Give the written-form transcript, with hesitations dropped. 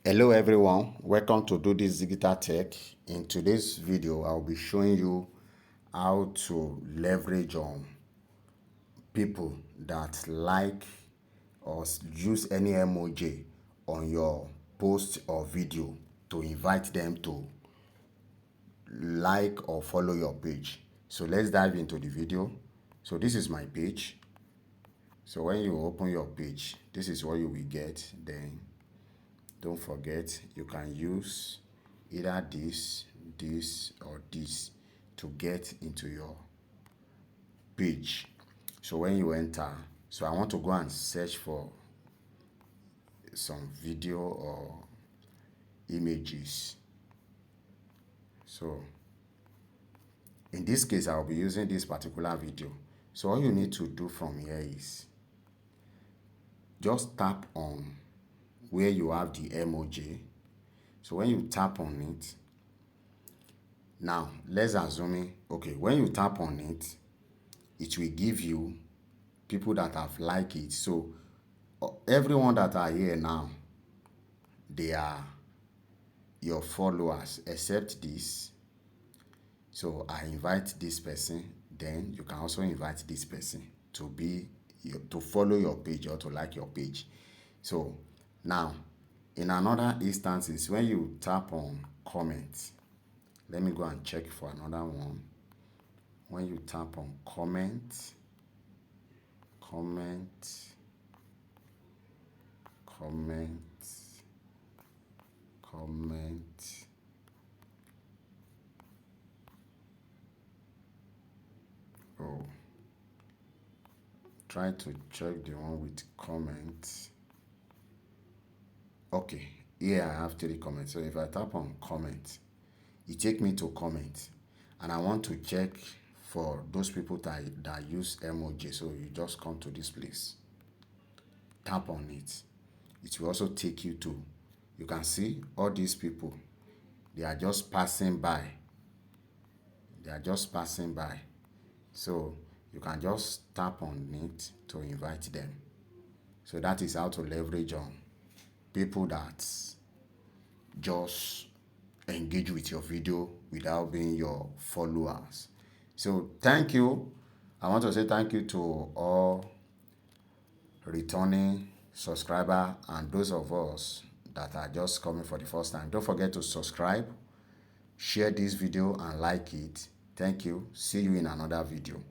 Hello everyone, welcome to Do This Digital Tech. In today's video, I'll be showing you how to leverage on people that like or use any emoji on your post or video to invite them to like or follow your page. So let's dive into the video. So this is my page. So when you open your page, this is what you will get. Then don't forget you can use either this or this to get into your page. So when you enter, so I want to go and search for some video or images. So in this case, I'll be using this particular video. So all you need to do from here is just tap on where you have the emoji. So when you tap on it, now let's assume, okay, when you tap on it, it will give you people that have liked it. So everyone that are here now, they are your followers except this. So I invite this person, then you can also invite this person to be to follow your page or to like your page. So now in another instances, when you tap on comment, let me go and check for another one. When you tap on comment, comment, oh, try to check the one with comments. Okay, here I have 3 comments. So if I tap on comment, it take me to comment, and I want to check for those people that use emoji. So you just come to this place, tap on it. It will also take you to, you can see all these people, they are just passing by. They are just passing by. So you can just tap on it to invite them. So that is how to leverage on people that just engage with your video without being your followers. So thank you. I want to say thank you to all returning subscriber and those of us that are just coming for the first time. Don't forget to subscribe, share this video and like it. Thank you. See you in another video.